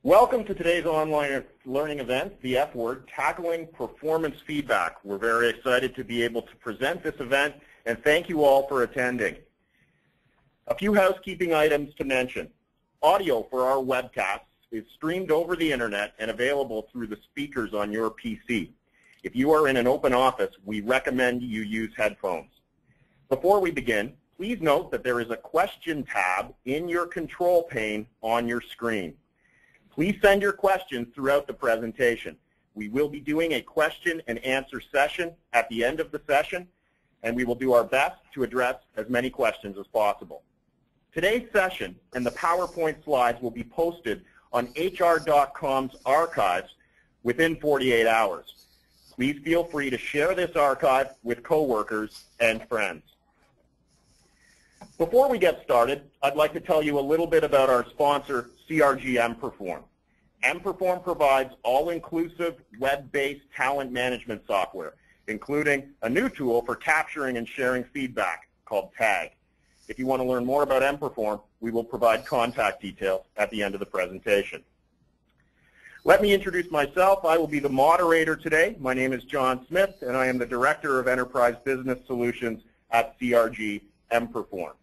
Welcome to today's online learning event, the F Word, Tackling Performance Feedback. We're very excited to be able to present this event, and thank you all for attending. A few housekeeping items to mention. Audio for our webcast is streamed over the internet and available through the speakers on your PC. If you are in an open office, we recommend you use headphones. Before we begin, please note that there is a question tab in your control pane on your screen. Please send your questions throughout the presentation. We will be doing a question and answer session at the end of the session, and we will do our best to address as many questions as possible. Today's session and the PowerPoint slides will be posted on HR.com's archives within 48 hours. Please feel free to share this archive with coworkers and friends. Before we get started, I'd like to tell you a little bit about our sponsor, CRG emPerform. emPerform provides all-inclusive web-based talent management software, including a new tool for capturing and sharing feedback called TAG. If you want to learn more about emPerform, we will provide contact details at the end of the presentation. Let me introduce myself. I will be the moderator today. My name is John Smith, and I am the Director of Enterprise Business Solutions at CRG emPerform.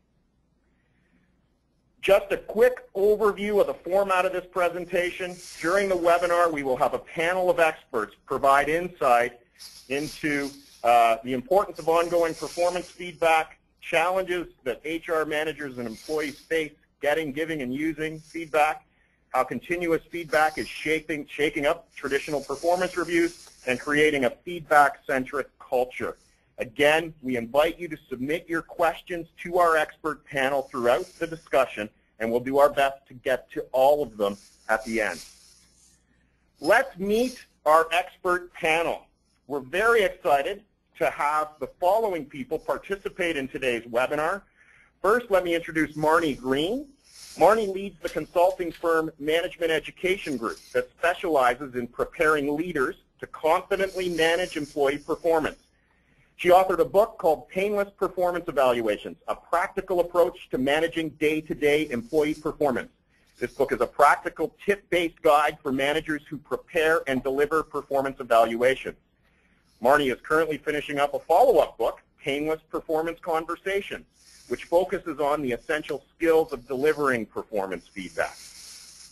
Just a quick overview of the format of this presentation. During the webinar, we will have a panel of experts provide insight into the importance of ongoing performance feedback, challenges that HR managers and employees face getting, giving, and using feedback, how continuous feedback is shaking up traditional performance reviews, and creating a feedback-centric culture. Again, we invite you to submit your questions to our expert panel throughout the discussion, and we'll do our best to get to all of them at the end. Let's meet our expert panel. We're very excited to have the following people participate in today's webinar. First, let me introduce Marnie Green. Marnie leads the consulting firm Management Education Group that specializes in preparing leaders to confidently manage employee performance. She authored a book called Painless Performance Evaluations, a practical approach to managing day-to-day employee performance. This book is a practical tip-based guide for managers who prepare and deliver performance evaluations. Marnie is currently finishing up a follow-up book, Painless Performance Conversations, which focuses on the essential skills of delivering performance feedback.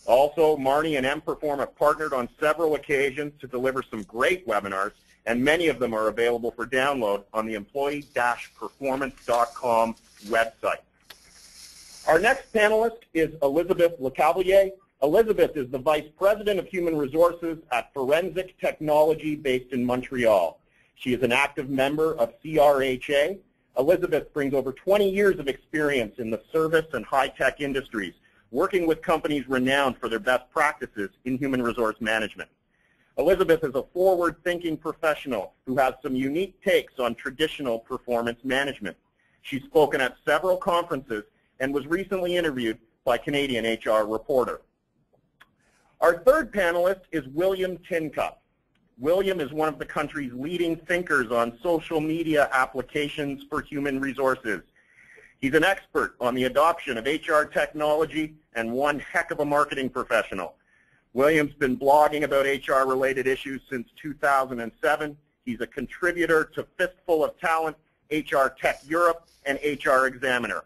Also, Marnie and emPerform have partnered on several occasions to deliver some great webinars, and many of them are available for download on the employee-performance.com website. Our next panelist is Elizabeth LeCavalier. Elizabeth is the Vice President of Human Resources at Forensic Technology based in Montreal. She is an active member of CRHA. Elizabeth brings over 20 years of experience in the service and high-tech industries, working with companies renowned for their best practices in human resource management. Elizabeth is a forward-thinking professional who has some unique takes on traditional performance management. She's spoken at several conferences and was recently interviewed by Canadian HR Reporter. Our third panelist is William Tincup. William is one of the country's leading thinkers on social media applications for human resources. He's an expert on the adoption of HR technology and one heck of a marketing professional. William's been blogging about HR-related issues since 2007. He's a contributor to Fistful of Talent, HR Tech Europe, and HR Examiner.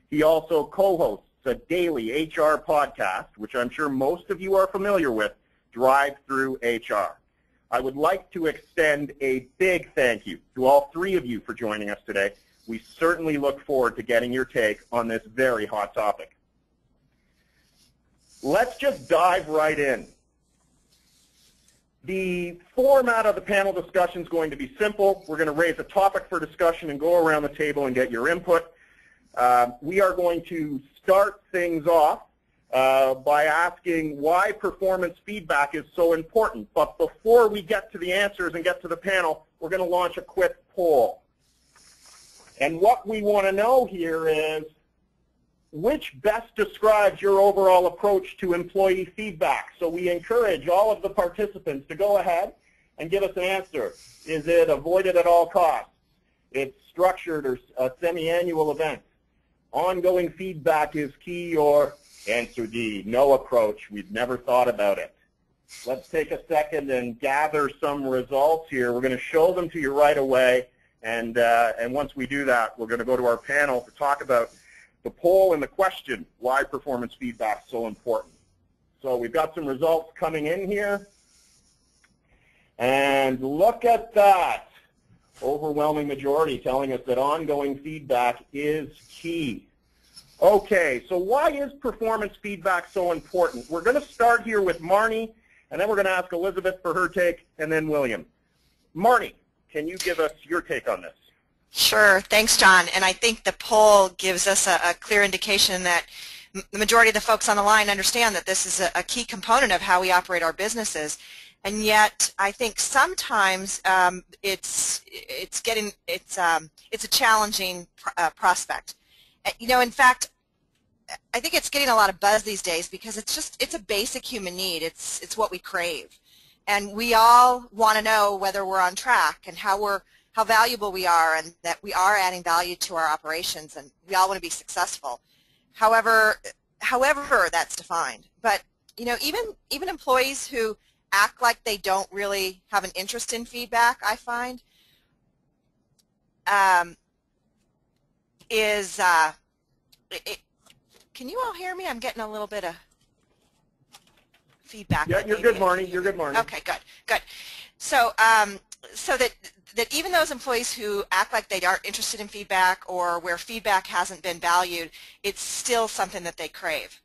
He also co-hosts a daily HR podcast, which I'm sure most of you are familiar with, Drive Through HR. I would like to extend a big thank you to all three of you for joining us today. We certainly look forward to getting your take on this very hot topic. Let's just dive right in. The format of the panel discussion is going to be simple. We're going to raise a topic for discussion and go around the table and get your input. We are going to start things off by asking why performance feedback is so important. But before we get to the answers and get to the panel, we're going to launch a quick poll. And what we want to know here is, which best describes your overall approach to employee feedback? So we encourage all of the participants to go ahead and give us an answer. Is it avoided at all costs? It's structured or a semi-annual event? Ongoing feedback is key, or Answer D, no approach. We've never thought about it. Let's take a second and gather some results here. We're going to show them to you right away, and once we do that, we're going to go to our panel to talk about the poll and the question, why performance feedback is so important. So we've got some results coming in here, and look at that. Overwhelming majority telling us that ongoing feedback is key. Okay, so why is performance feedback so important? We're going to start here with Marnie, and then we're going to ask Elizabeth for her take, and then William. Marnie, can you give us your take on this? Sure. Thanks, John. And I think the poll gives us a clear indication that the majority of the folks on the line understand that this is a key component of how we operate our businesses. And yet, I think sometimes it's a challenging prospect. You know, in fact, I think it's getting a lot of buzz these days because it's a basic human need. It's what we crave, and we all want to know whether we're on track and how valuable we are, and that we are adding value to our operations, and we all want to be successful. However that's defined. But you know, even employees who act like they don't really have an interest in feedback, I find, can you all hear me? I'm getting a little bit of feedback. Yeah, you're good, Marnie. You're good, Marnie. Okay, good. So, so that even those employees who act like they aren't interested in feedback, or where feedback hasn't been valued, it's still something that they crave.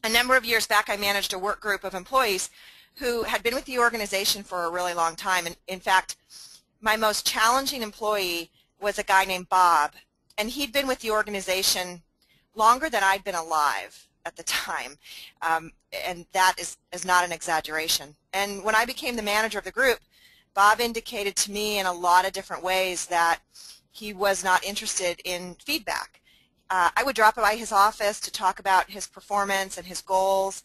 A number of years back, I managed a work group of employees who had been with the organization for a really long time. And in fact, my most challenging employee was a guy named Bob, and he'd been with the organization longer than I'd been alive at the time, and that is not an exaggeration. And when I became the manager of the group, Bob indicated to me in a lot of different ways that he was not interested in feedback. I would drop by his office to talk about his performance and his goals.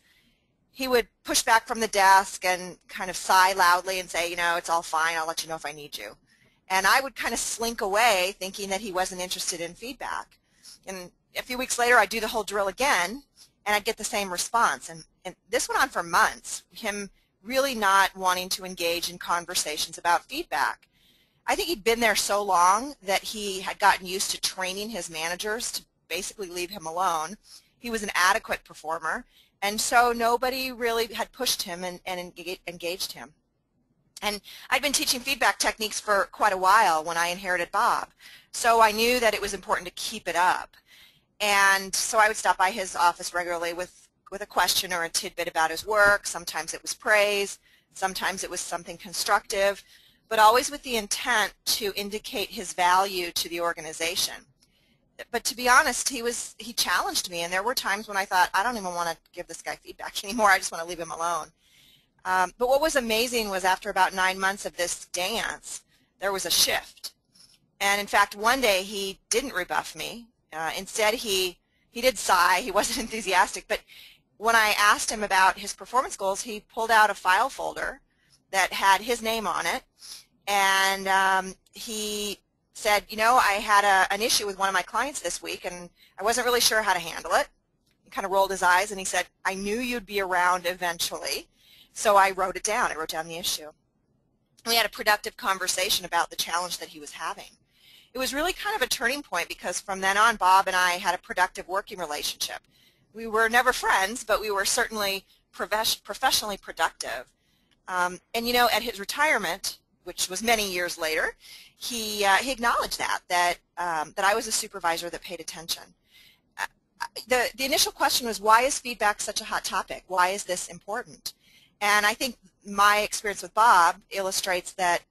He would push back from the desk and kind of sigh loudly and say, you know, it's all fine, I'll let you know if I need you. And I would kind of slink away thinking that he wasn't interested in feedback. And a few weeks later, I'd do the whole drill again, and I'd get the same response. And this went on for months, him really not wanting to engage in conversations about feedback. I think he'd been there so long that he had gotten used to training his managers to basically leave him alone. He was an adequate performer, and so nobody really had pushed him and engaged him. And I'd been teaching feedback techniques for quite a while when I inherited Bob, so I knew that it was important to keep it up. And so I would stop by his office regularly with a question or a tidbit about his work. Sometimes it was praise, sometimes it was something constructive, but always with the intent to indicate his value to the organization. But to be honest, he challenged me, and there were times when I thought, I don't even want to give this guy feedback anymore, I just want to leave him alone. But what was amazing was after about 9 months of this dance, there was a shift. And in fact, one day he didn't rebuff me. Instead, he did sigh. He wasn't enthusiastic. But when I asked him about his performance goals, he pulled out a file folder that had his name on it. And he said, you know, I had an issue with one of my clients this week, and I wasn't really sure how to handle it. He kind of rolled his eyes, and he said, I knew you'd be around eventually. So I wrote it down. I wrote down the issue. We had a productive conversation about the challenge that he was having. It was really kind of a turning point because from then on, Bob and I had a productive working relationship. We were never friends, but we were certainly professionally productive. And you know, at his retirement, which was many years later, he acknowledged that I was a supervisor that paid attention. The initial question was, why is feedback such a hot topic? Why is this important? And I think my experience with Bob illustrates that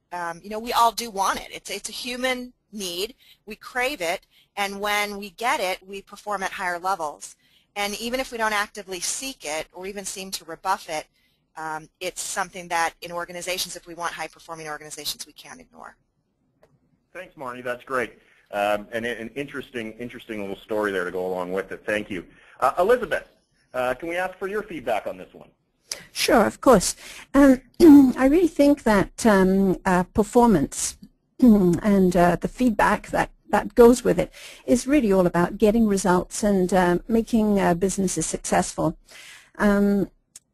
you know, we all do want it. It's a human need. We crave it, and when we get it, we perform at higher levels. And even if we don't actively seek it or even seem to rebuff it, it's something that in organizations, if we want high-performing organizations, we can't ignore. Thanks, Marnie. That's great. And an interesting little story there to go along with it. Thank you. Elizabeth, can we ask for your feedback on this one? Sure, of course. I really think that performance and the feedback that that goes with it, is really all about getting results and making businesses successful.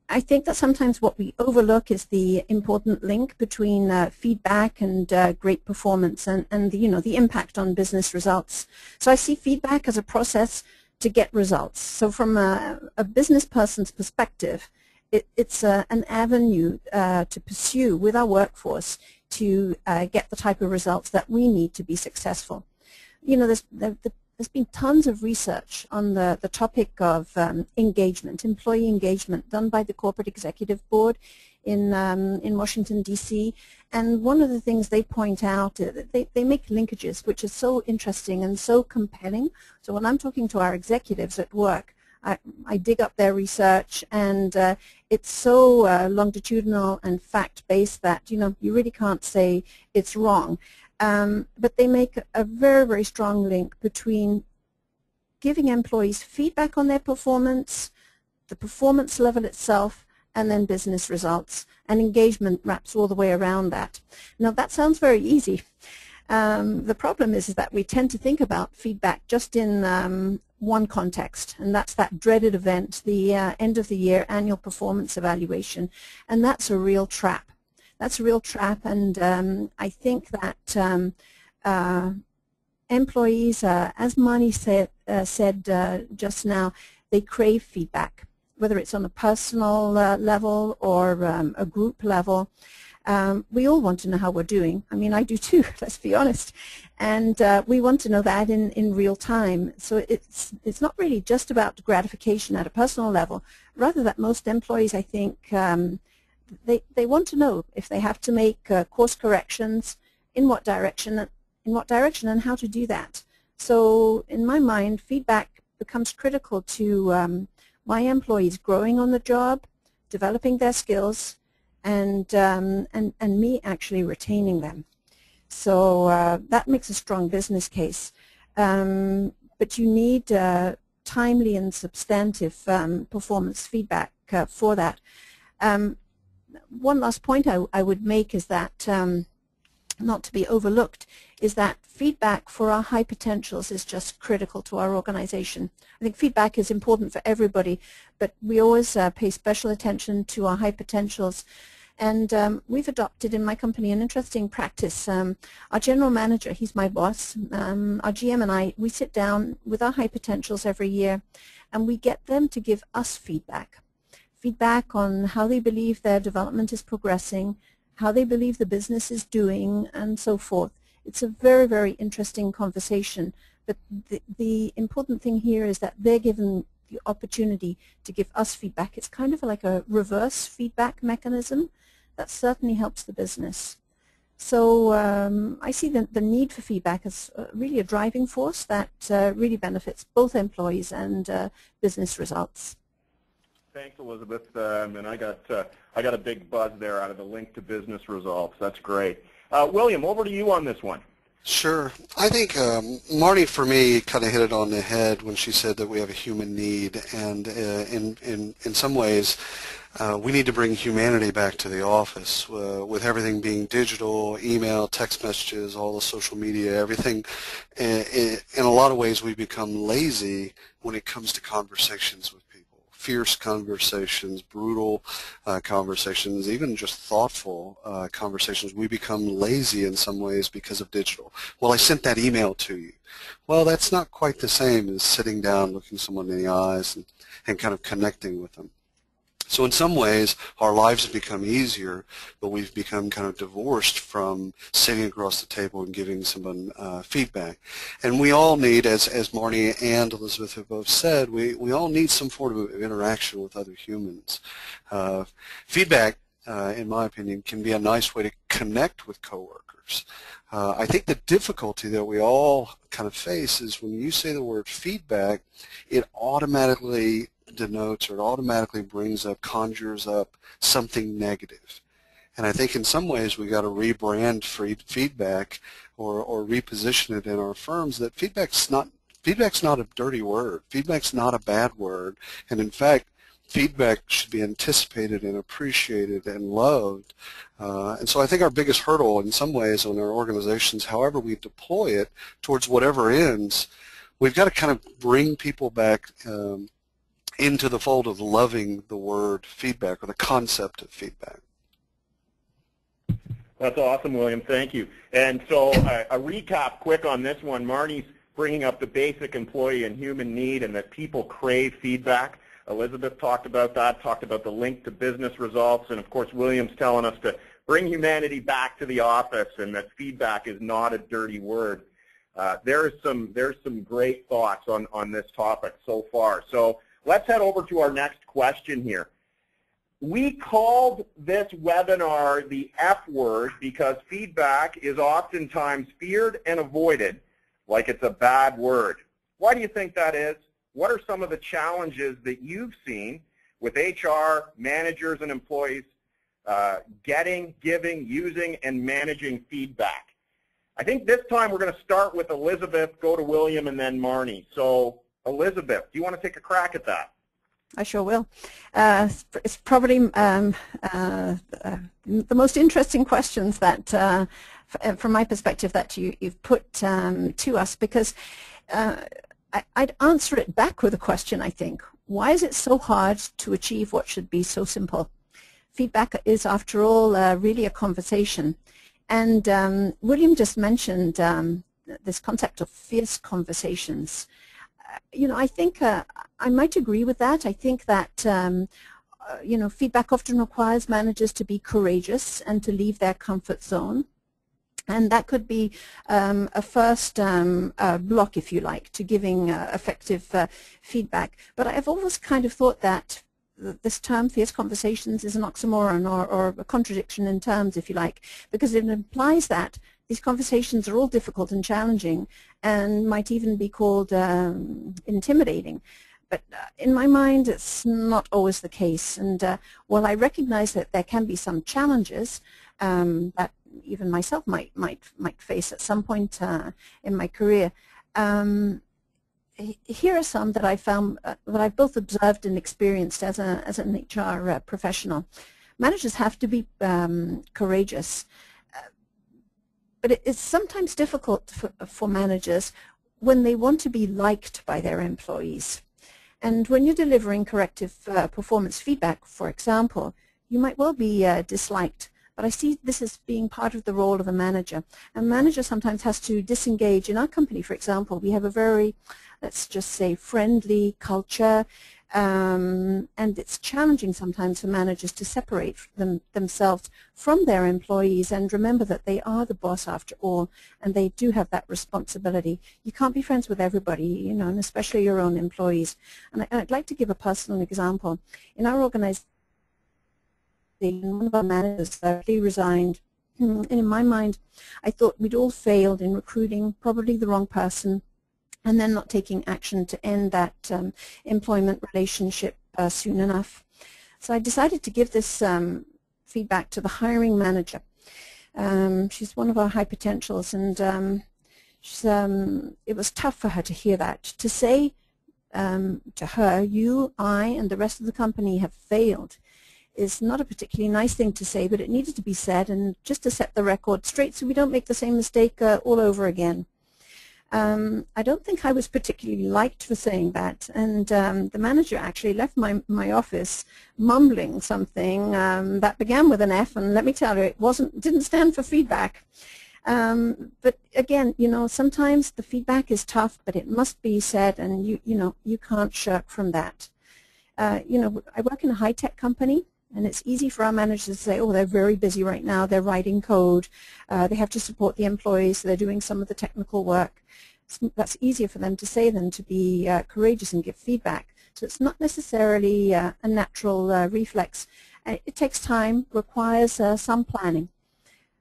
I think that sometimes what we overlook is the important link between feedback and great performance and the impact on business results. So I see feedback as a process to get results. So from a business person's perspective, it's an avenue to pursue with our workforce to get the type of results that we need to be successful. There's been tons of research on the topic of engagement, employee engagement, done by the Corporate Executive Board in Washington, D.C. And one of the things they point out, they make linkages which are so interesting and so compelling. So when I'm talking to our executives at work, I dig up their research, and it's so longitudinal and fact-based that you really can't say it's wrong. But they make a very, very strong link between giving employees feedback on their performance, the performance level itself, and then business results. And engagement wraps all the way around that. Now, that sounds very easy. The problem is that we tend to think about feedback just in one context, and that's that dreaded event, the end of the year annual performance evaluation. And that's a real trap. That's a real trap, and I think that employees, as Marnie said just now, they crave feedback, whether it's on a personal level or a group level. We all want to know how we're doing. I mean, I do too, let's be honest. And we want to know that in real time. So it's not really just about gratification at a personal level, rather that most employees, I think, they want to know if they have to make course corrections, in what direction, and how to do that. So in my mind, feedback becomes critical to my employees growing on the job, developing their skills, and me actually retaining them. So that makes a strong business case. But you need timely and substantive performance feedback for that. One last point I would make is that, not to be overlooked, is that feedback for our high potentials is just critical to our organization. I think feedback is important for everybody, but we always pay special attention to our high potentials. And we've adopted in my company an interesting practice. Our general manager, he's my boss, our GM and I, we sit down with our high potentials every year, and we get them to give us feedback. Feedback on how they believe their development is progressing, how they believe the business is doing, and so forth. It's a very, very interesting conversation, but the important thing here is that they're given the opportunity to give us feedback. It's kind of like a reverse feedback mechanism that certainly helps the business. So I see the need for feedback as really a driving force that really benefits both employees and business results. Thanks, Elizabeth. And I got a big buzz there out of the link to business results. That's great. William, over to you on this one. Sure. I think Marnie, for me, kind of hit it on the head when she said that we have a human need, and in some ways, we need to bring humanity back to the office. With everything being digital, email, text messages, all the social media, everything, in a lot of ways, we become lazy when it comes to conversations with people. Fierce conversations, brutal conversations, even just thoughtful conversations. We become lazy in some ways because of digital. Well, I sent that email to you. Well, that's not quite the same as sitting down, looking someone in the eyes, and kind of connecting with them. So in some ways, our lives have become easier, but we've become kind of divorced from sitting across the table and giving someone feedback. And we all need, as Marnie and Elizabeth have both said, we all need some form of interaction with other humans. Feedback, in my opinion, can be a nice way to connect with coworkers. I think the difficulty that we all kind of face is when you say the word feedback, it automatically denotes, or it automatically brings up, conjures up something negative. And I think in some ways we got to rebrand feedback or reposition it in our firms that feedback's not a dirty word. Feedback's not a bad word. And in fact, feedback should be anticipated and appreciated and loved. And so I think our biggest hurdle in some ways on our organizations, however we deploy it towards whatever ends, we've got to kind of bring people back into the fold of loving the word feedback or the concept of feedback. That's awesome, William. Thank you. And so a recap quick on this one. Marnie's bringing up the basic employee and human need and that people crave feedback. Elizabeth talked about that, talked about the link to business results, and of course William's telling us to bring humanity back to the office and that feedback is not a dirty word. There's some great thoughts on this topic so far. So let's head over to our next question here. We called this webinar the F word because feedback is oftentimes feared and avoided like it's a bad word. Why do you think that is? What are some of the challenges that you've seen with HR, managers, and employees getting, giving, using, and managing feedback? I think this time we're going to start with Elizabeth, go to William, and then Marnie. So Elizabeth, do you want to take a crack at that? I sure will. It's probably the most interesting questions that, from my perspective, that you've put to us, because I'd answer it back with a question, I think. Why is it so hard to achieve what should be so simple? Feedback is, after all, really a conversation. And William just mentioned this concept of fierce conversations. You know, I think I might agree with that. I think that, you know, feedback often requires managers to be courageous and to leave their comfort zone. And that could be a first block, if you like, to giving effective feedback. But I've always kind of thought that this term, fierce conversations, is an oxymoron or a contradiction in terms, if you like, because it implies that these conversations are all difficult and challenging and might even be called intimidating. But in my mind, it's not always the case. And while I recognize that there can be some challenges that even myself might face at some point in my career, here are some that I found that I've both observed and experienced as an HR professional. Managers have to be courageous, but it's sometimes difficult for managers when they want to be liked by their employees. And when you're delivering corrective performance feedback, for example, you might well be disliked. But I see this as being part of the role of a manager. A manager sometimes has to disengage. In our company, for example, we have a very, let's just say, friendly culture, and it's challenging sometimes for managers to separate themselves from their employees and remember that they are the boss after all, and they do have that responsibility. You can't be friends with everybody, you know, and especially your own employees. And I'd like to give a personal example. In our organization, one of our managers resigned, and in my mind I thought we'd all failed in recruiting probably the wrong person and then not taking action to end that employment relationship soon enough. So I decided to give this feedback to the hiring manager. She's one of our high potentials, and it was tough for her to hear that. To say to her, you, I, and the rest of the company have failed, is not a particularly nice thing to say, but it needed to be said, and just to set the record straight so we don't make the same mistake all over again. I don't think I was particularly liked for saying that, and the manager actually left my office mumbling something that began with an F, and let me tell you, it didn't stand for feedback. But again, you know, sometimes the feedback is tough, but it must be said, and you know, you can't shirk from that. You know, I work in a high-tech company, and it's easy for our managers to say, oh, they're very busy right now, they're writing code, they have to support the employees, so they're doing some of the technical work. That's easier for them to say than to be courageous and give feedback. So it's not necessarily a natural reflex. It takes time, requires some planning.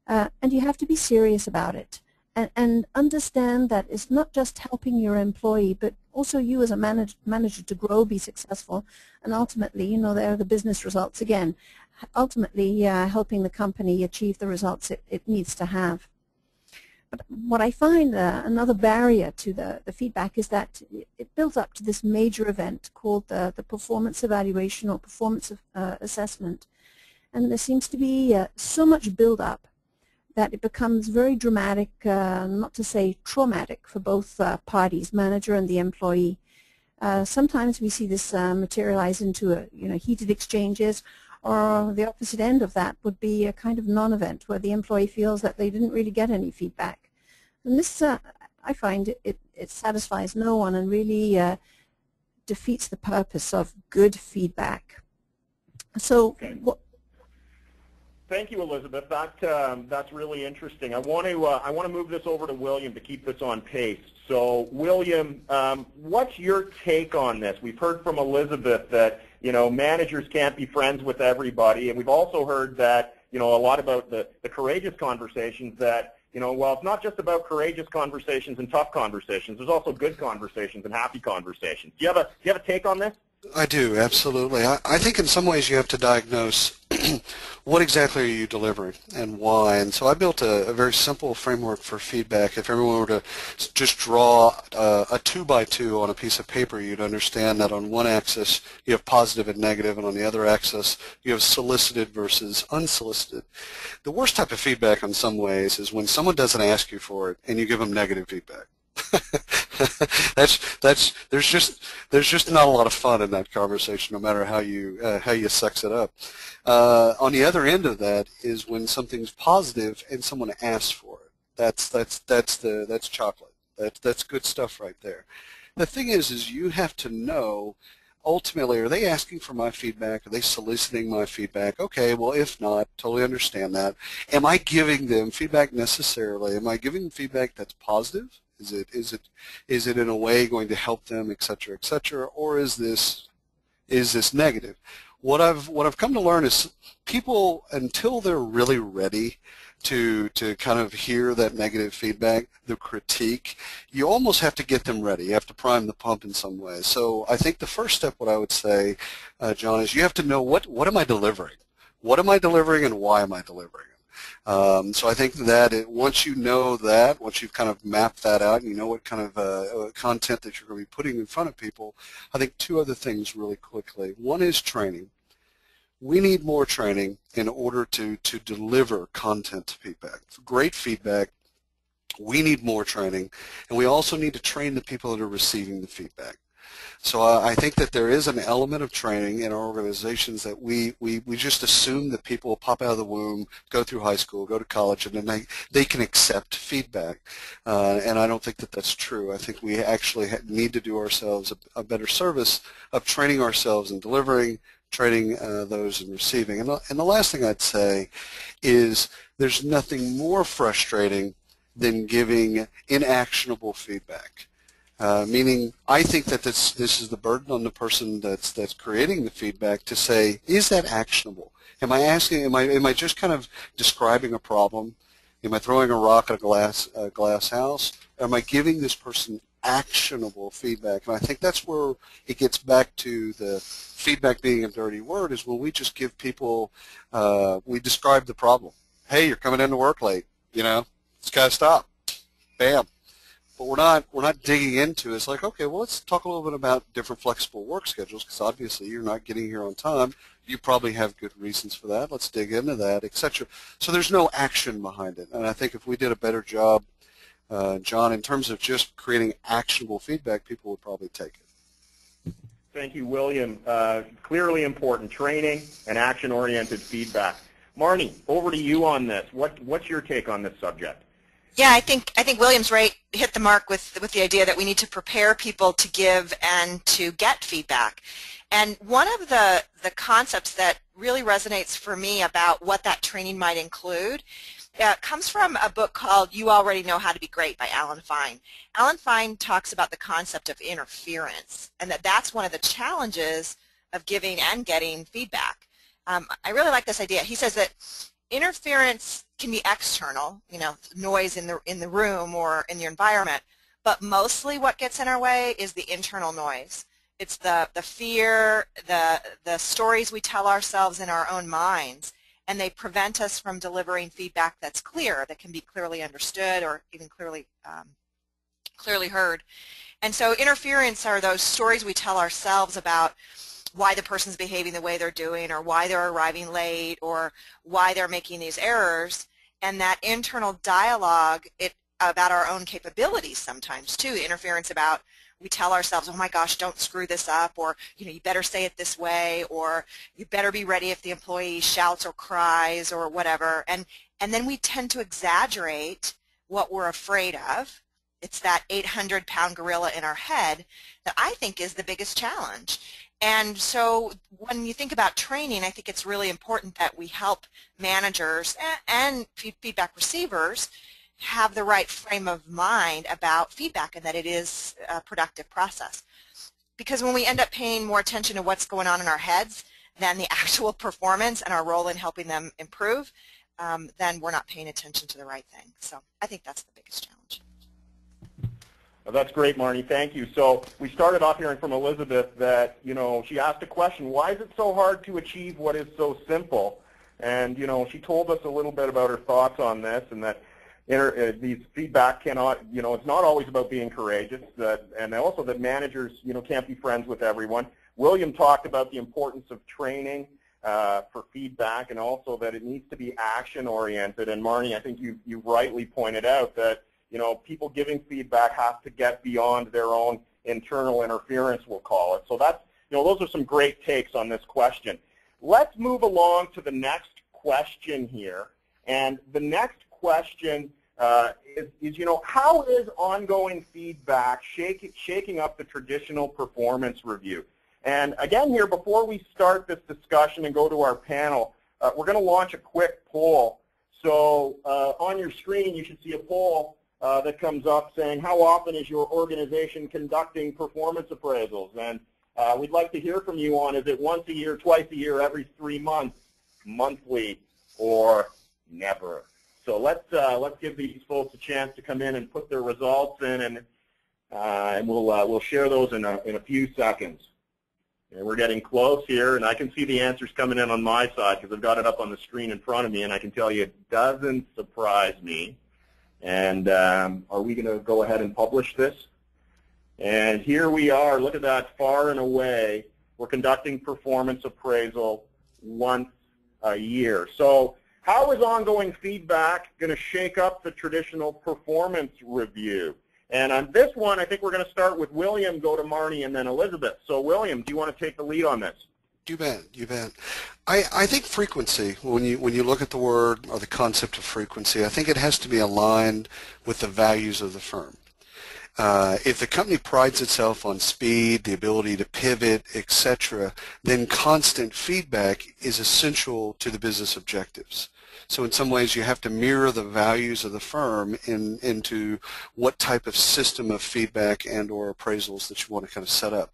And you have to be serious about it. And understand that it's not just helping your employee, but also you as a manager to grow, be successful, and ultimately, you know, there are the business results again, ultimately helping the company achieve the results it needs to have. But what I find another barrier to the feedback is that it builds up to this major event called the performance evaluation or performance assessment. And there seems to be so much build-up that it becomes very dramatic, not to say traumatic, for both parties, manager and the employee. Sometimes we see this materialize into heated exchanges, or the opposite end of that would be a kind of non-event where the employee feels that they didn't really get any feedback. And this, I find, it satisfies no one and really defeats the purpose of good feedback. So, thank you, Elizabeth. That's really interesting. I want to move this over to William to keep this on pace. So, William, what's your take on this? We've heard from Elizabeth that managers can't be friends with everybody, and we've also heard that a lot about the courageous conversations. That well, it's not just about courageous conversations and tough conversations. There's also good conversations and happy conversations. Do you have a take on this? I do, absolutely. I think in some ways you have to diagnose what exactly are you delivering and why. And so I built a very simple framework for feedback. If everyone were to just draw a 2x2 on a piece of paper, you'd understand that on one axis you have positive and negative, and on the other axis you have solicited versus unsolicited. The worst type of feedback in some ways is when someone doesn't ask you for it and you give them negative feedback. There's just not a lot of fun in that conversation, no matter how you sex it up. On the other end of that is when something's positive and someone asks for it. That's chocolate. That's good stuff right there. The thing is you have to know, ultimately, are they asking for my feedback? Are they soliciting my feedback? Okay, well, if not, totally understand that. Am I giving them feedback necessarily? Am I giving them feedback that's positive? Is it in a way going to help them, et cetera, or is this negative? What I've come to learn is people, until they're really ready to kind of hear that negative feedback, the critique, you almost have to get them ready. You have to prime the pump in some way. So I think the first step, what I would say, John, is you have to know what am I delivering? What am I delivering and why am I delivering it? So I think that once you know that, once you've kind of mapped that out, and you know what kind of content that you're going to be putting in front of people, I think two other things really quickly. One is training. We need more training in order to deliver content to feedback. Great feedback. We need more training, and we also need to train the people that are receiving the feedback. So I think that there is an element of training in our organizations that we just assume that people will pop out of the womb, go through high school, go to college, and then they can accept feedback. And I don't think that that's true. I think we actually need to do ourselves a better service of training ourselves in delivering, training those in receiving. And the last thing I'd say is there's nothing more frustrating than giving inactionable feedback. Meaning, I think that this is the burden on the person that's creating the feedback to say, is that actionable? Am I asking? Am I just kind of describing a problem? Am I throwing a rock at a glass house? Am I giving this person actionable feedback? And I think that's where it gets back to the feedback being a dirty word, is when we just give people, we describe the problem. Hey, you're coming into work late. It's got to stop. Bam. But we're not digging into it. It's like, okay, well, let's talk a little bit about different flexible work schedules, because obviously you're not getting here on time. You probably have good reasons for that. Let's dig into that, etc. So there's no action behind it. And I think if we did a better job, John, in terms of just creating actionable feedback, people would probably take it. Thank you, William. Clearly important training and action-oriented feedback. Marnie, over to you on this. What's your take on this subject? Yeah, I think William's hit the mark with the idea that we need to prepare people to give and to get feedback. And one of the concepts that really resonates for me about what that training might include comes from a book called You Already Know How to Be Great by Alan Fine. Alan Fine talks about the concept of interference, and that's one of the challenges of giving and getting feedback. I really like this idea. He says that interference can be external, noise in the room or in the environment, but mostly what gets in our way is the internal noise. It's the fear, the stories we tell ourselves in our own minds, and they prevent us from delivering feedback that's clear, that can be clearly understood or even clearly heard. And so interference are those stories we tell ourselves about why the person's behaving the way they're doing, or why they're arriving late, or why they're making these errors. And that internal dialogue about our own capabilities sometimes too. Interference about, we tell ourselves, oh my gosh, don't screw this up, or you better say it this way, or you better be ready if the employee shouts or cries or whatever. And then we tend to exaggerate what we're afraid of. It's that 800-pound gorilla in our head that I think is the biggest challenge. And so when you think about training, I think it's really important that we help managers and feedback receivers have the right frame of mind about feedback, and that it is a productive process. Because when we end up paying more attention to what's going on in our heads than the actual performance and our role in helping them improve, then we're not paying attention to the right thing. So I think that's the biggest challenge. Well, that's great, Marnie. Thank you. So we started off hearing from Elizabeth that, she asked a question, why is it so hard to achieve what is so simple? And, she told us a little bit about her thoughts on this, and that these feedback cannot, it's not always about being courageous, and also that managers, can't be friends with everyone. William talked about the importance of training for feedback, and also that it needs to be action-oriented. And Marnie, I think you rightly pointed out that, people giving feedback have to get beyond their own internal interference, we'll call it. So that's, those are some great takes on this question. Let's move along to the next question here. And the next question is, how is ongoing feedback shaking up the traditional performance review? And again here, before we start this discussion and go to our panel, we're going to launch a quick poll. So on your screen, you should see a poll that comes up saying, how often is your organization conducting performance appraisals? And we'd like to hear from you on, is it once a year, twice a year, every 3 months, monthly, or never? So let's give these folks a chance to come in and put their results in, and we'll share those in a few seconds. And we're getting close here, and I can see the answers coming in on my side because I've got it up on the screen in front of me, and I can tell you it doesn't surprise me. And are we going to go ahead and publish this? And here we are. Look at that, far and away. We're conducting performance appraisal once a year. So how is ongoing feedback going to shake up the traditional performance review? And on this one, I think we're going to start with William, go to Marnie, and then Elizabeth. So William, do you want to take the lead on this? You bet, you bet. I think frequency, when you look at the word or the concept of frequency, I think it has to be aligned with the values of the firm. If the company prides itself on speed, the ability to pivot, etc., then constant feedback is essential to the business objectives. So in some ways you have to mirror the values of the firm into what type of system of feedback and or appraisals that you want to kind of set up.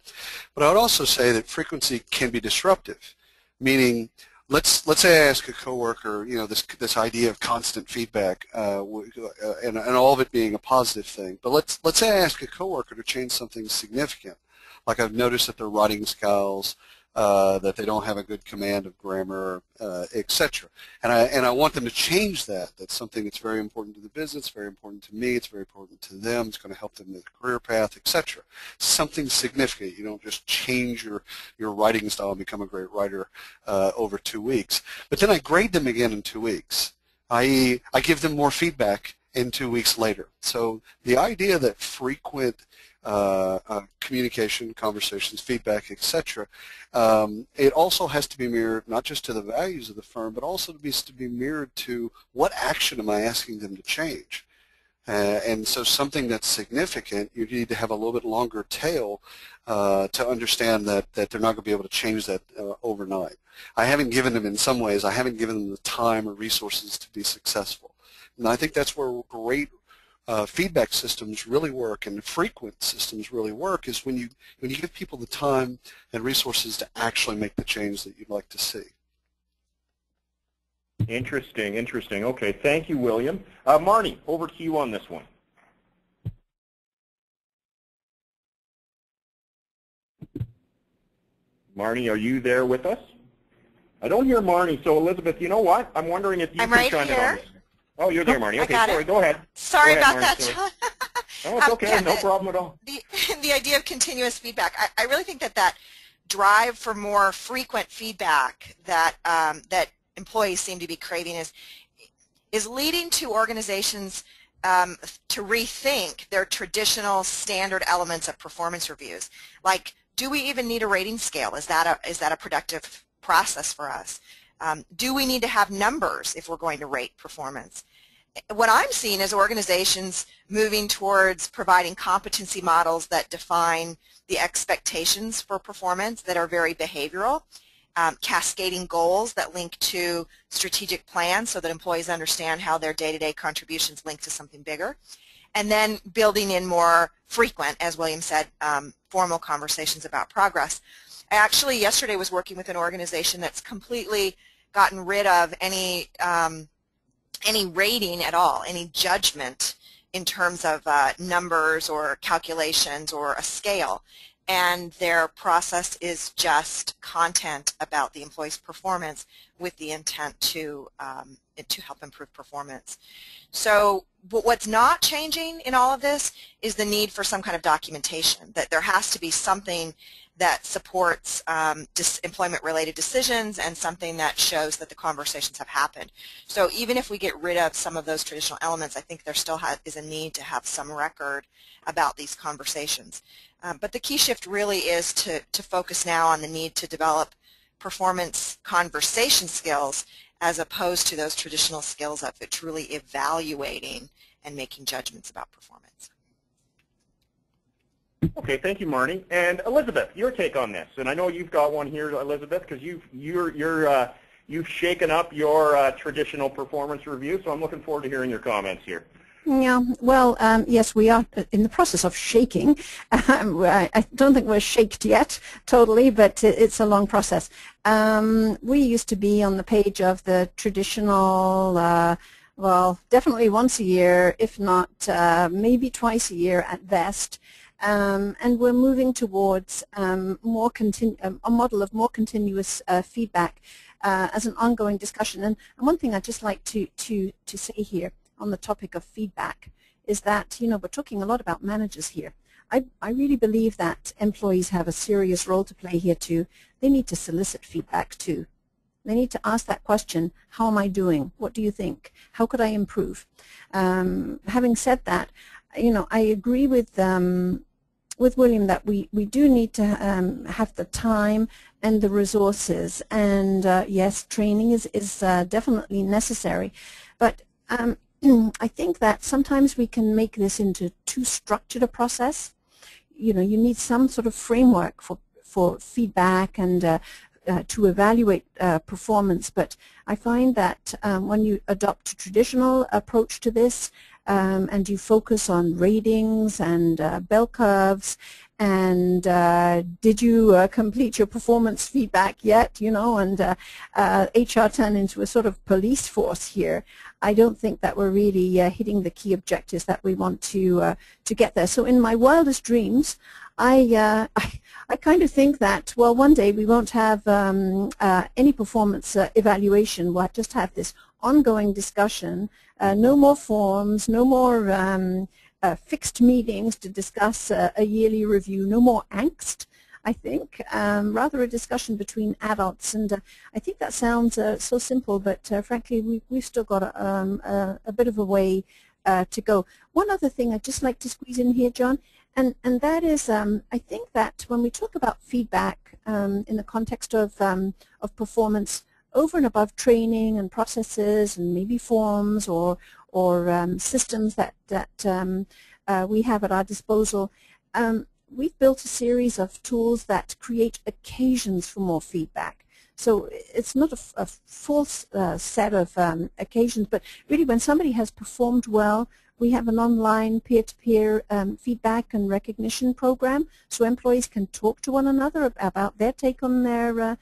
But I would also say that frequency can be disruptive, meaning let's say I ask a coworker, this idea of constant feedback and all of it being a positive thing. But let's say I ask a coworker to change something significant, like I've noticed that they're writing styles, that they don't have a good command of grammar, etc. And I want them to change that. That's something that's very important to the business, very important to me, it's very important to them, it's going to help them in their career path, etc. Something significant. You don't just change your writing style and become a great writer over 2 weeks. But then I grade them again in 2 weeks, i.e. I give them more feedback in 2 weeks later. So the idea that frequent communication, conversations, feedback, etc. It also has to be mirrored not just to the values of the firm, but also to be mirrored to what action am I asking them to change. And so something that's significant, you need to have a little bit longer tail to understand that they're not going to be able to change that overnight. I haven't given them, in some ways, I haven't given them the time or resources to be successful. And I think that's where great feedback systems really work and frequent systems really work, is when you give people the time and resources to actually make the change that you'd like to see. Interesting, interesting. Okay, thank you, William. Marnie, over to you on this one. Marnie, are you there with us? I don't hear Marnie, so Elizabeth, you know what? I'm wondering if you I'm can right chime in here. on this. Oh, you're there, Marnie. I Okay, got sorry, it. go ahead. Sorry Go ahead, about Marnie, that, sorry. John. No, it's okay. Yeah, No problem at all. the idea of continuous feedback, I really think that drive for more frequent feedback that that employees seem to be craving is leading to organizations to rethink their traditional standard elements of performance reviews. Like, do we even need a rating scale? Is that a productive process for us? Do we need to have numbers if we're going to rate performance? What I'm seeing is organizations moving towards providing competency models that define the expectations for performance that are very behavioral, cascading goals that link to strategic plans so that employees understand how their day-to-day contributions link to something bigger, and then building in more frequent, as William said, formal conversations about progress. I actually yesterday was working with an organization that's completely gotten rid of any rating at all, any judgment in terms of numbers or calculations or a scale. And their process is just content about the employee's performance with the intent to help improve performance. So what's not changing in all of this is the need for some kind of documentation, that there has to be something that supports employment-related decisions and something that shows that the conversations have happened. So even if we get rid of some of those traditional elements, I think there still is a need to have some record about these conversations. But the key shift really is to focus now on the need to develop performance conversation skills as opposed to those traditional skills of truly evaluating and making judgments about performance. Okay, thank you, Marnie. And Elizabeth, your take on this. And I know you've got one here, Elizabeth, because you've shaken up your traditional performance review. So I'm looking forward to hearing your comments here. Yeah, well, yes, we are in the process of shaking. I don't think we're shaked yet totally, but it's a long process. We used to be on the page of the traditional, well, definitely once a year, if not maybe twice a year at best. And we're moving towards a model of more continuous feedback as an ongoing discussion. And one thing I'd just like to say here on the topic of feedback is that, you know, we're talking a lot about managers here. I really believe that employees have a serious role to play here too. They need to solicit feedback too. They need to ask that question, how am I doing? What do you think? How could I improve? Having said that, you know, I agree with William that we do need to have the time and the resources, and yes, training is definitely necessary. But I think that sometimes we can make this into too structured a process. You know, you need some sort of framework for feedback and to evaluate performance. But I find that when you adopt a traditional approach to this and you focus on ratings and bell curves and did you complete your performance feedback yet, you know, and HR turn into a sort of police force here, I don't think that we're really hitting the key objectives that we want to get there. So in my wildest dreams, I kind of think that, well, one day we won't have any performance evaluation. We'll just have this ongoing discussion, no more forms, no more fixed meetings to discuss a yearly review, no more angst, I think, rather a discussion between adults. And I think that sounds so simple, but frankly, we've still got a bit of a way to go. One other thing I'd just like to squeeze in here, John, and that is I think that when we talk about feedback in the context of performance, over and above training and processes and maybe forms or systems that we have at our disposal, we've built a series of tools that create occasions for more feedback. So it's not a full set of occasions, but really when somebody has performed well, we have an online peer-to-peer feedback and recognition program, so employees can talk to one another about their take on their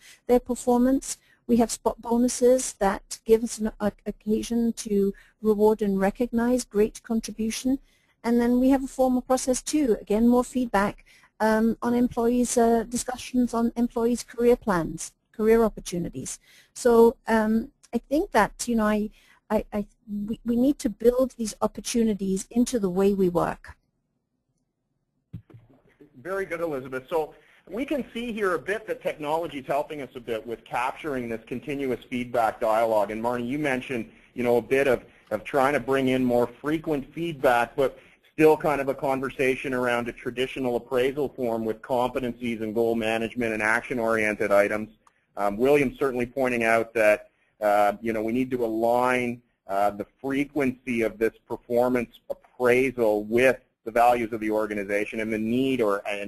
performance. We have spot bonuses that give us an occasion to reward and recognize great contribution. And then we have a formal process too, again, more feedback on employees' discussions on employees' career plans, career opportunities. So I think that, you know, we need to build these opportunities into the way we work. Very good, Elizabeth. So we can see here a bit that technology is helping us a bit with capturing this continuous feedback dialogue. And Marnie, you mentioned, you know, a bit of trying to bring in more frequent feedback, but still kind of a conversation around a traditional appraisal form with competencies and goal management and action-oriented items. William's certainly pointing out that, you know, we need to align the frequency of this performance appraisal with the values of the organization and the need,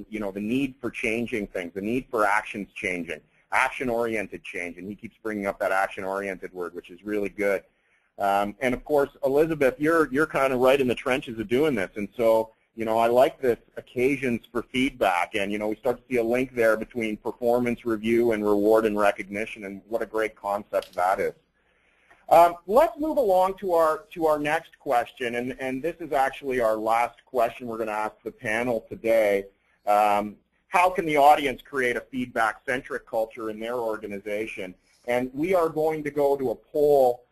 you know, the need for changing things, the need for actions changing, action-oriented change, and he keeps bringing up that action-oriented word, which is really good. And of course, Elizabeth, you're kind of right in the trenches of doing this, and so, you know, I like this occasions for feedback, and, you know, we start to see a link there between performance review and reward and recognition, and what a great concept that is. Let's move along to our next question, and this is actually our last question we're going to ask the panel today. How can the audience create a feedback-centric culture in their organization? And we are going to go to a poll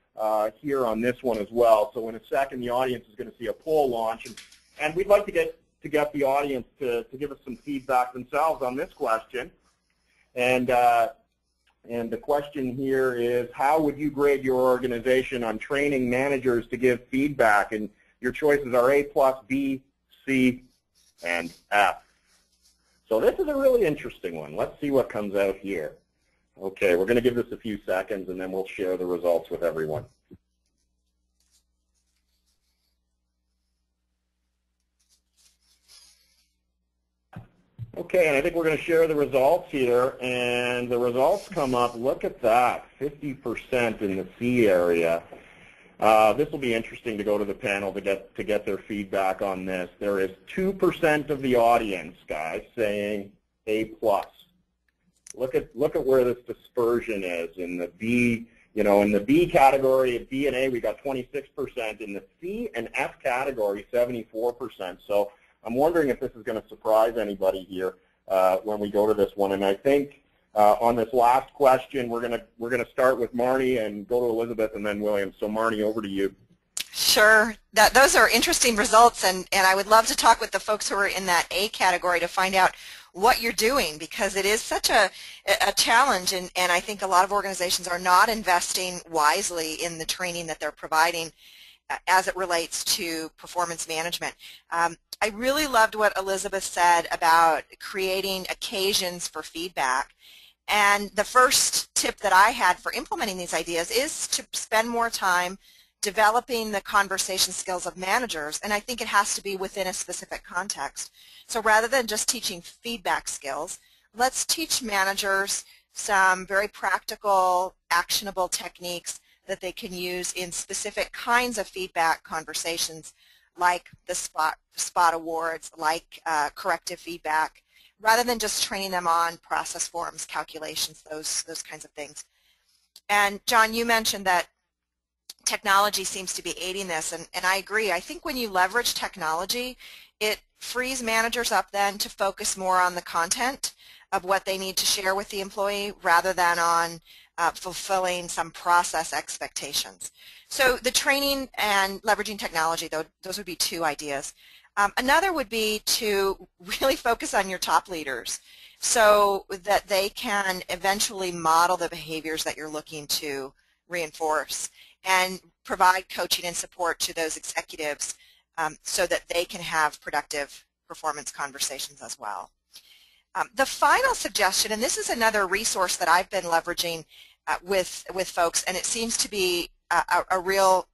here on this one as well. So in a second, the audience is going to see a poll launch, and we'd like to get the audience to give us some feedback themselves on this question. And the question here is, how would you grade your organization on training managers to give feedback? And your choices are A+, B, C, and F. So this is a really interesting one. Let's see what comes out here. Okay, we're going to give this a few seconds, and then we'll share the results with everyone. Okay, and I think we're going to share the results here, and the results come up, look at that, 50% in the C area. This will be interesting to go to the panel to get their feedback on this. There is 2% of the audience, guys, saying A+. Look at where this dispersion is in the B. You know, in the B category, at B and A, we got 26%. In the C and F category, 74%. So I'm wondering if this is going to surprise anybody here when we go to this one. And I think on this last question, we're going to start with Marnie and go to Elizabeth and then William. So Marnie, over to you. Sure. Those are interesting results, and I would love to talk with the folks who are in that A category to find out what you're doing, because it is such a challenge, and I think a lot of organizations are not investing wisely in the training that they're providing as it relates to performance management. I really loved what Elizabeth said about creating occasions for feedback. And the first tip that I had for implementing these ideas is to spend more time developing the conversation skills of managers, and I think it has to be within a specific context. So rather than just teaching feedback skills, let's teach managers some very practical, actionable techniques that they can use in specific kinds of feedback conversations, like the spot awards, like corrective feedback, rather than just training them on process forms, calculations, those kinds of things. And John, you mentioned that technology seems to be aiding this, and I agree. I think when you leverage technology, it frees managers up then to focus more on the content of what they need to share with the employee rather than on fulfilling some process expectations. So the training and leveraging technology, those would be two ideas. Another would be to really focus on your top leaders so that they can eventually model the behaviors that you're looking to reinforce, and provide coaching and support to those executives so that they can have productive performance conversations as well. The final suggestion, and this is another resource that I've been leveraging with folks, and it seems to be a real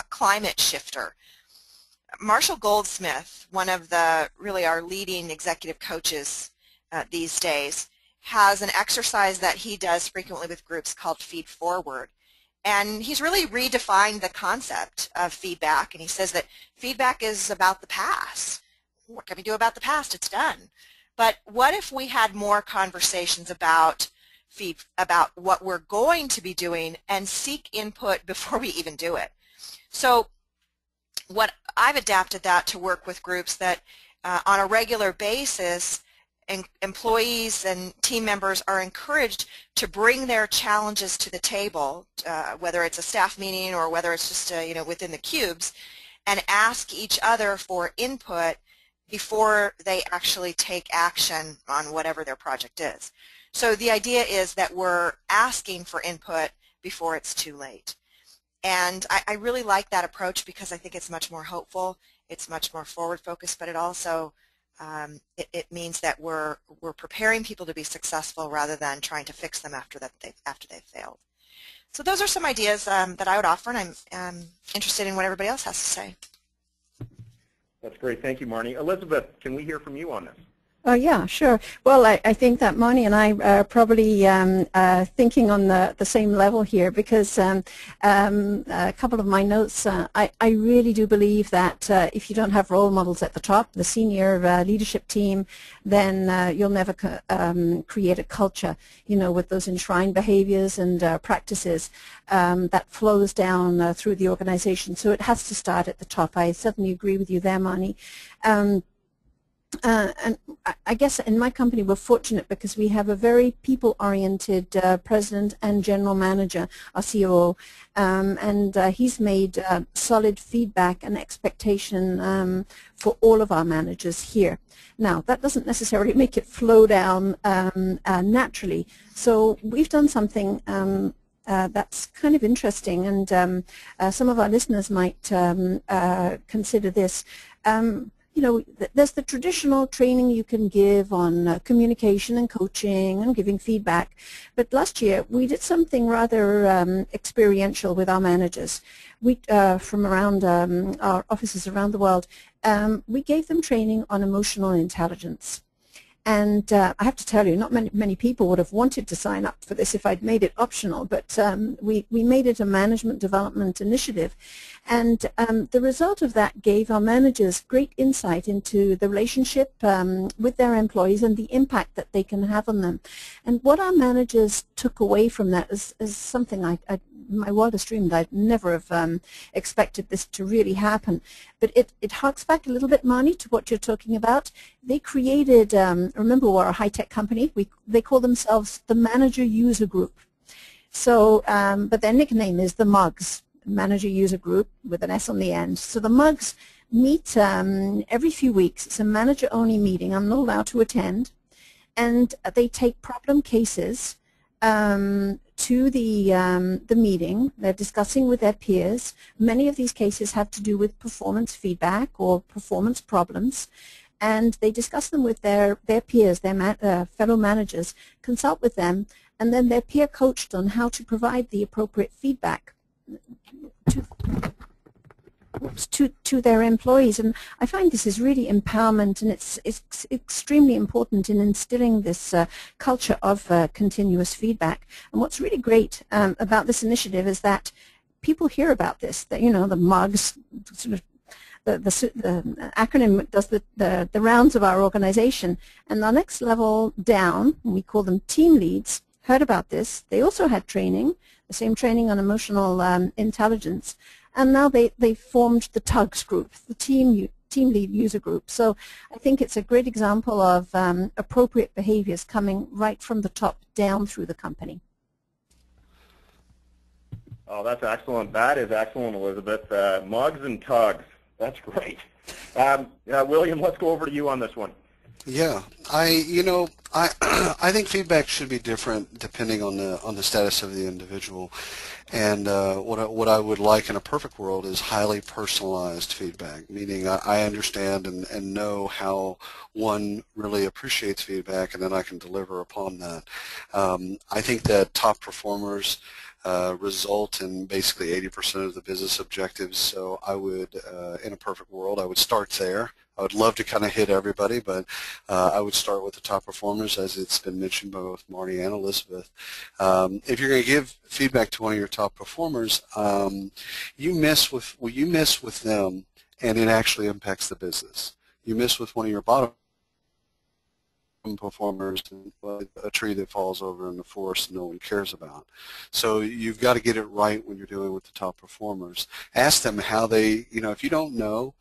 climate shifter. Marshall Goldsmith, one of the really our leading executive coaches these days, has an exercise that he does frequently with groups called Feed Forward. And he's really redefined the concept of feedback, and he says that feedback is about the past. What can we do about the past? It's done. But what if we had more conversations about what we're going to be doing and seek input before we even do it? So what I've adapted that to work with groups that on a regular basis employees and team members are encouraged to bring their challenges to the table, whether it's a staff meeting or whether it's just within the cubes, and ask each other for input before they actually take action on whatever their project is. So the idea is that we're asking for input before it's too late. And I really like that approach because I think it's much more hopeful, it's much more forward-focused, but it also it means that we're preparing people to be successful rather than trying to fix them after they've failed. So those are some ideas that I would offer, and I'm interested in what everybody else has to say. That's great. Thank you, Marnie. Elizabeth, can we hear from you on this? Oh, yeah, sure. Well, I think that Marnie and I are probably thinking on the same level here, because a couple of my notes, I really do believe that if you don't have role models at the top, the senior leadership team, then you'll never create a culture, with those enshrined behaviors and practices that flows down through the organization. So it has to start at the top. I certainly agree with you there, Marnie. And I guess in my company we're fortunate because we have a very people-oriented president and general manager, our COO, and he's made solid feedback and expectation for all of our managers here. Now, that doesn't necessarily make it flow down naturally, so we've done something that's kind of interesting, and some of our listeners might consider this. There's the traditional training you can give on communication and coaching and giving feedback, but last year we did something rather experiential with our managers. We, from around our offices around the world, we gave them training on emotional intelligence. And I have to tell you, not many people would have wanted to sign up for this if I'd made it optional, but we made it a management development initiative. And the result of that gave our managers great insight into the relationship with their employees and the impact that they can have on them. And what our managers took away from that is something my wildest dream, I'd never have expected this to really happen. But it harks back a little bit, Marnie, to what you're talking about. They created, remember we're a high-tech company, they call themselves the Manager User Group. So, but their nickname is the MUGs, Manager User Group, with an S on the end. So the MUGs meet every few weeks. It's a manager-only meeting. I'm not allowed to attend. And they take problem cases to the meeting. They're discussing with their peers. Many of these cases have to do with performance feedback or performance problems, and they discuss them with their peers, their fellow managers, consult with them, and then they're peer coached on how to provide the appropriate feedback to their employees. And I find this is really empowerment, and it's extremely important in instilling this culture of continuous feedback. And what's really great about this initiative is that people hear about this, that, the MUGs, sort of the acronym does the rounds of our organization, and our next level down, we call them team leads, heard about this. They also had training, the same training on emotional intelligence. And now they formed the TUGS group, the team lead user group. So I think it's a great example of appropriate behaviors coming right from the top down through the company. Oh, that's excellent. That is excellent, Elizabeth. MUGs and TUGs. That's great. William, let's go over to you on this one. Yeah, I think feedback should be different depending on the status of the individual, and what I would like in a perfect world is highly personalized feedback, meaning I understand and know how one really appreciates feedback, and then I can deliver upon that. I think that top performers result in basically 80% of the business objectives, so I would, in a perfect world, I would start there. I would love to kind of hit everybody, but I would start with the top performers, as it's been mentioned by both Marnie and Elizabeth. If you're going to give feedback to one of your top performers, you miss with them, and it actually impacts the business. You miss with one of your bottom performers, a tree that falls over in the forest no one cares about. So you've got to get it right when you're dealing with the top performers. Ask them how they, if you don't know,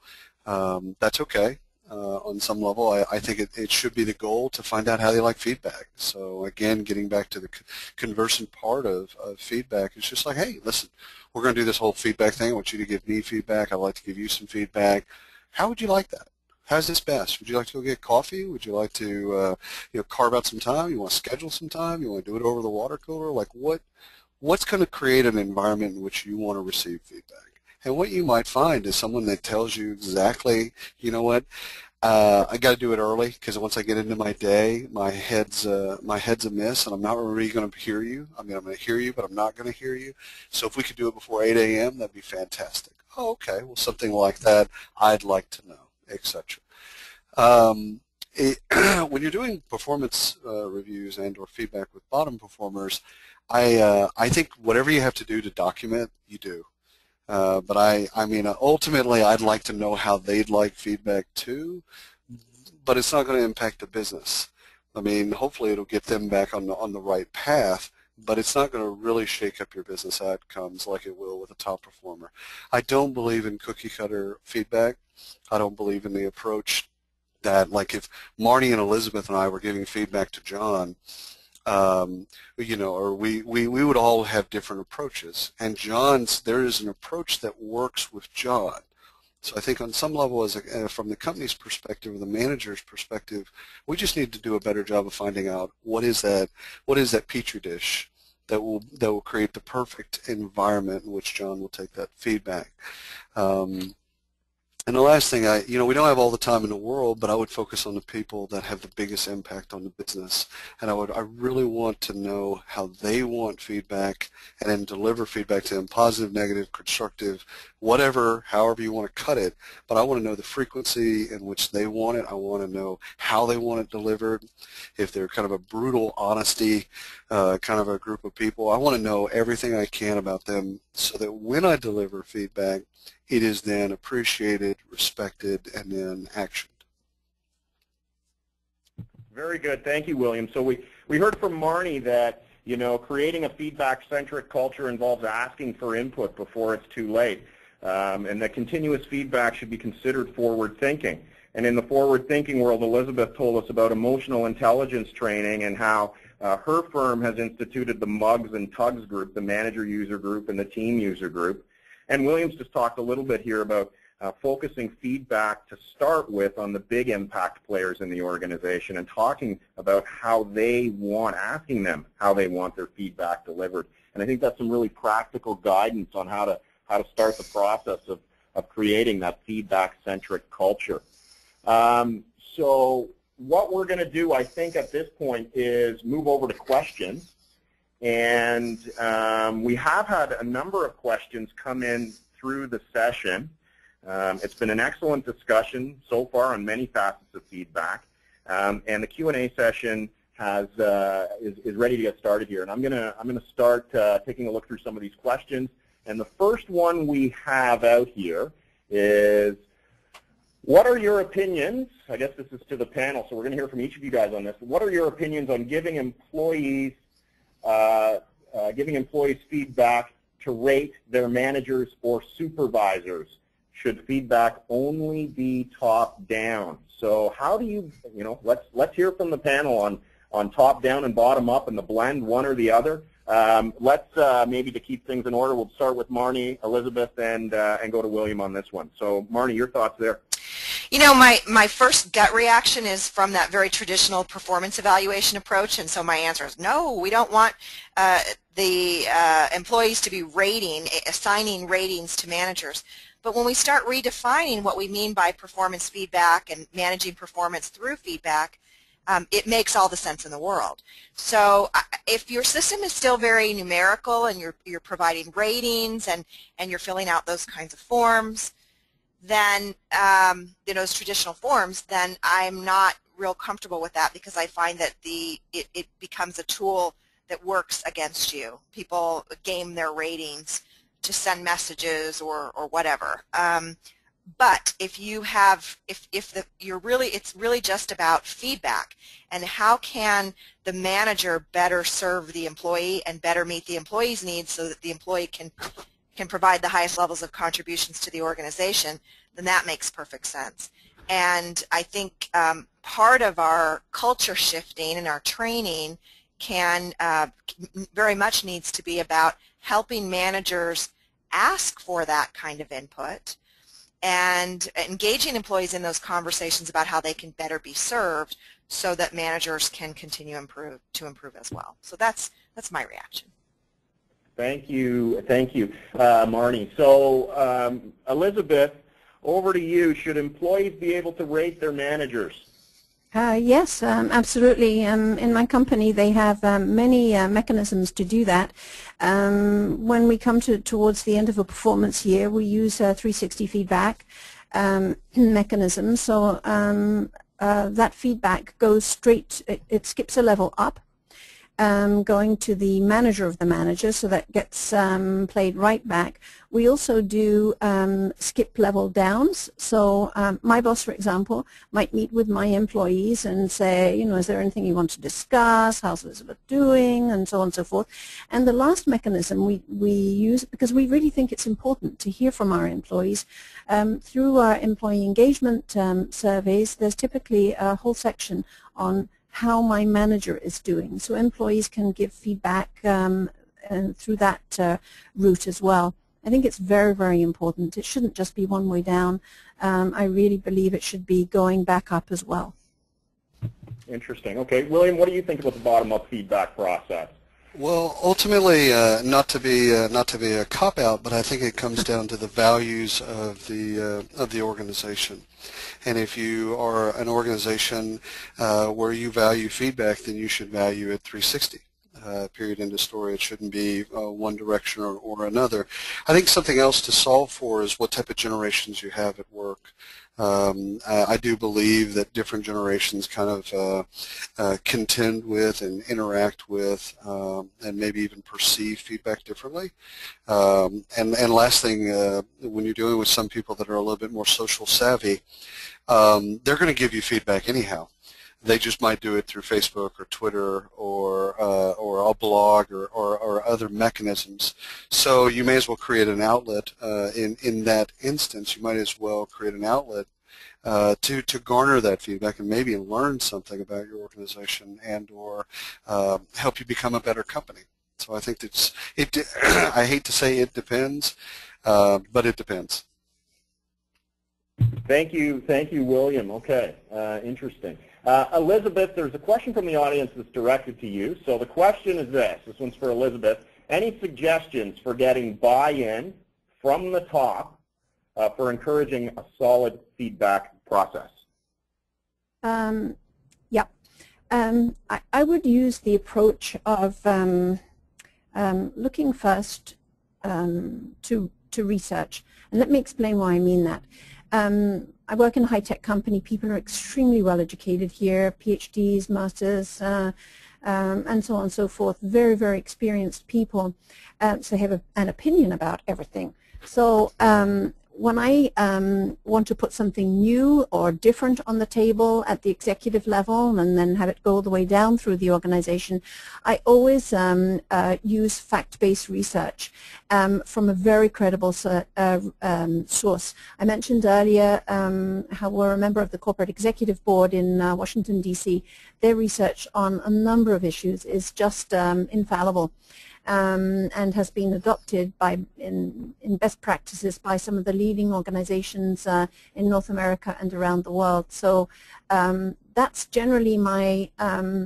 that's okay. on some level. I think it should be the goal to find out how they like feedback. So again, getting back to the conversant part of feedback, it's just like, hey, listen, we're going to do this whole feedback thing. I want you to give me feedback. I'd like to give you some feedback. How would you like that? How's this best? Would you like to go get coffee? Would you like to carve out some time? You want to schedule some time? You want to do it over the water cooler? Like what's going to create an environment in which you want to receive feedback? And what you might find is someone that tells you exactly, you know what, I got to do it early because once I get into my day, my head's a miss, and I'm not really going to hear you. I mean, I'm going to hear you, but I'm not going to hear you. So if we could do it before 8 a.m., that'd be fantastic. Oh, okay. Well, something like that, I'd like to know, etc. When you're doing performance reviews and/or feedback with bottom performers, I think whatever you have to do to document, you do. But I mean, ultimately, I'd like to know how they'd like feedback too, but it's not going to impact the business. I mean, hopefully it'll get them back on the right path, but it's not going to really shake up your business outcomes like it will with a top performer. I don't believe in cookie cutter feedback. I don't believe in the approach that, like, if Marnie and Elizabeth and I were giving feedback to John, or we would all have different approaches. And there is an approach that works with John. So I think on some level, from the company's perspective or the manager's perspective, we just need to do a better job of finding out what is that petri dish that will create the perfect environment in which John will take that feedback. And the last thing, we don't have all the time in the world, but I would focus on the people that have the biggest impact on the business. And I really want to know how they want feedback and then deliver feedback to them, positive, negative, constructive, whatever, however you want to cut it. But I want to know the frequency in which they want it. I want to know how they want it delivered. If they're kind of a brutal honesty kind of a group of people, I want to know everything I can about them so that when I deliver feedback, it is then appreciated, respected, and then actioned. Very good. Thank you, William. So we heard from Marnie that, creating a feedback-centric culture involves asking for input before it's too late, and that continuous feedback should be considered forward-thinking. And in the forward-thinking world, Elizabeth told us about emotional intelligence training and how her firm has instituted the MUGS and TUGS group, the manager user group and the team user group. And Williams just talked a little bit here about focusing feedback to start with on the big impact players in the organization and talking about asking them how they want their feedback delivered. And I think that's some really practical guidance on how to start the process of creating that feedback-centric culture. So what we're going to do, I think, at this point is move over to questions. And we have had a number of questions come in through the session. It's been an excellent discussion so far on many facets of feedback. And the Q&A session is ready to get started here. And I'm gonna start taking a look through some of these questions. And the first one we have out here is, what are your opinions? I guess this is to the panel, so we're going to hear from each of you guys on this. What are your opinions on giving employees feedback to rate their managers or supervisors? Should feedback only be top down? So how do you let's hear from the panel on top down and bottom up and the blend, one or the other. Let's maybe to keep things in order, we'll start with Marnie, Elizabeth, and go to William on this one. So Marnie, your thoughts there? My first gut reaction is from that very traditional performance evaluation approach, and so my answer is no, we don't want the employees to be assigning ratings to managers. But when we start redefining what we mean by performance feedback and managing performance through feedback, it makes all the sense in the world. So if your system is still very numerical and you're providing ratings and you're filling out those kinds of forms, then those traditional forms, then I'm not real comfortable with that, because I find that it becomes a tool that works against you. People game their ratings to send messages or whatever. But if you have, it's really just about feedback and how can the manager better serve the employee and better meet the employee's needs so that the employee can provide the highest levels of contributions to the organization, then that makes perfect sense. And I think part of our culture shifting and our training can very much needs to be about helping managers ask for that kind of input and engaging employees in those conversations about how they can better be served so that managers can continue to improve as well. So that's my reaction. Thank you, Marnie. So Elizabeth, over to you. Should employees be able to rate their managers? Yes, absolutely. In my company, they have many mechanisms to do that. When we come towards the end of a performance year, we use a 360 feedback mechanism. So that feedback goes straight, it skips a level up, going to the manager of the manager, so that gets played right back. We also do skip level downs. So my boss, for example, might meet with my employees and say, you know, is there anything you want to discuss? How's Elizabeth doing? And so on and so forth. And the last mechanism we use, because we really think it's important to hear from our employees, through our employee engagement surveys, there's typically a whole section on how my manager is doing. So employees can give feedback through that route as well. I think it's very, very important. It shouldn't just be one way down. I really believe it should be going back up as well. Interesting. Okay, William, what do you think about the bottom-up feedback process? Well, ultimately, not to be a cop-out, but I think it comes down to the values of the organization. And if you are an organization where you value feedback, then you should value it 360. Period, end of story. It shouldn't be one direction or another. I think something else to solve for is what type of generations you have at work. I do believe that different generations kind of contend with and interact with and maybe even perceive feedback differently. And last thing, when you're dealing with some people that are a little bit more social savvy, they're going to give you feedback anyhow. They just might do it through Facebook or Twitter or a blog or other mechanisms. So you may as well create an outlet. In that instance, you might as well create an outlet to garner that feedback and maybe learn something about your organization and or help you become a better company. So I think I hate to say it depends, but it depends. Thank you, William. Okay, interesting. Elizabeth, there's a question from the audience that's directed to you. So the question is this one's for Elizabeth. Any suggestions for getting buy-in from the top for encouraging a solid feedback process? Yeah. I would use the approach of looking first to research. And let me explain why I mean that. I work in a high-tech company. People are extremely well-educated here, PhDs, masters, and so on and so forth. Very, very experienced people. So they have an opinion about everything. So when I want to put something new or different on the table at the executive level and then have it go all the way down through the organization, I always use fact-based research from a very credible source. I mentioned earlier how we're a member of the Corporate Executive Board in Washington, D.C. Their research on a number of issues is just infallible. And has been adopted in best practices by some of the leading organizations in North America and around the world. So that's generally my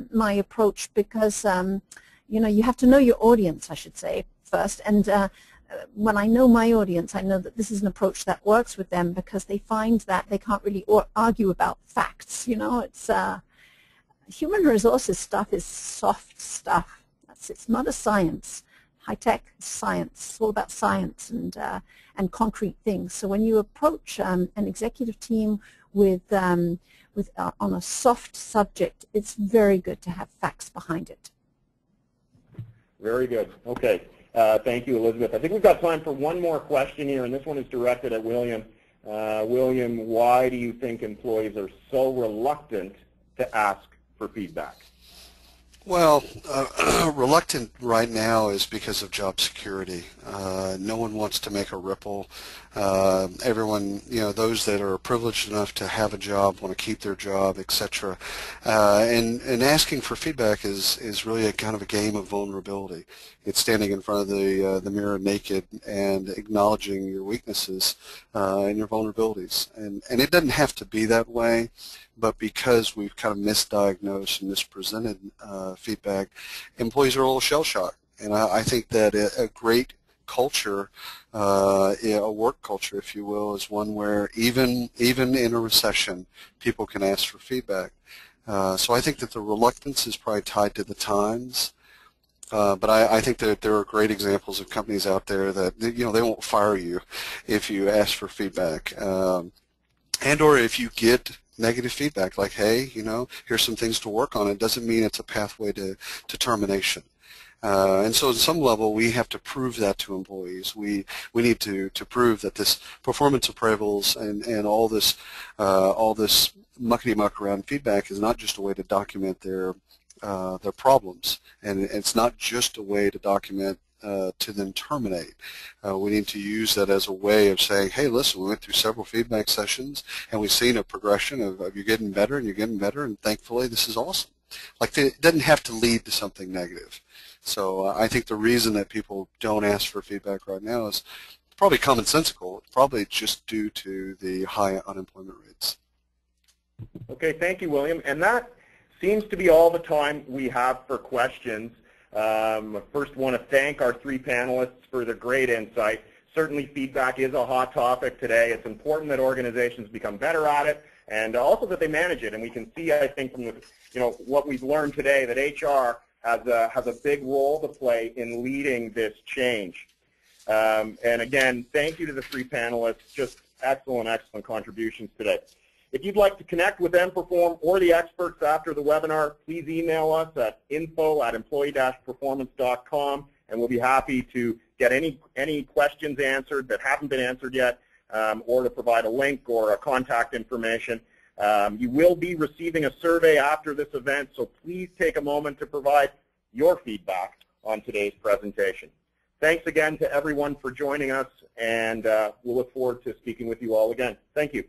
my approach, because you know, you have to know your audience, I should say, first. And when I know my audience, I know that this is an approach that works with them, because they find that they can't really argue about facts. You know, it's human resources stuff is soft stuff. It's not a science. High-tech science. It's all about science and concrete things. So when you approach an executive team with on a soft subject, it's very good to have facts behind it. Very good. Okay. Thank you, Elizabeth. I think we've got time for one more question here, and this one is directed at William. William, why do you think employees are so reluctant to ask for feedback? Well, reluctant right now is because of job security. No one wants to make a ripple. Everyone, those that are privileged enough to have a job want to keep their job, etc. And asking for feedback is really a kind of a game of vulnerability. It's standing in front of the mirror naked and acknowledging your weaknesses and your vulnerabilities. And it doesn't have to be that way. But because we've kind of misdiagnosed and mispresented feedback, employees are a little shell-shocked. And I think that a great culture, a work culture, if you will, is one where even in a recession, people can ask for feedback. So I think that the reluctance is probably tied to the times. But I think that there are great examples of companies out there that, they won't fire you if you ask for feedback. And or if you get negative feedback like, hey, here's some things to work on, it doesn't mean it's a pathway to termination. And so at some level we have to prove that to employees. We need to prove that this performance appraisals and all this muckety-muck around feedback is not just a way to document their problems, and it's not just a way to document to then terminate. We need to use that as a way of saying, hey, listen, we went through several feedback sessions and we've seen a progression of you getting better and you're getting better, and thankfully this is awesome. Like, it doesn't have to lead to something negative. So I think the reason that people don't ask for feedback right now is probably commonsensical. It's probably just due to the high unemployment rates. Okay, thank you, William. And that seems to be all the time we have for questions. First, want to thank our three panelists for their great insight. Certainly, feedback is a hot topic today. It's important that organizations become better at it, and also that they manage it. And we can see, I think, from what we've learned today, that HR has a big role to play in leading this change. And again, thank you to the three panelists. Just excellent contributions today. If you'd like to connect with emPerform or the experts after the webinar, please email us at info@employee-performance.com, and we'll be happy to get any questions answered that haven't been answered yet, or to provide a link or a contact information. You will be receiving a survey after this event, so please take a moment to provide your feedback on today's presentation. Thanks again to everyone for joining us, and we'll look forward to speaking with you all again. Thank you.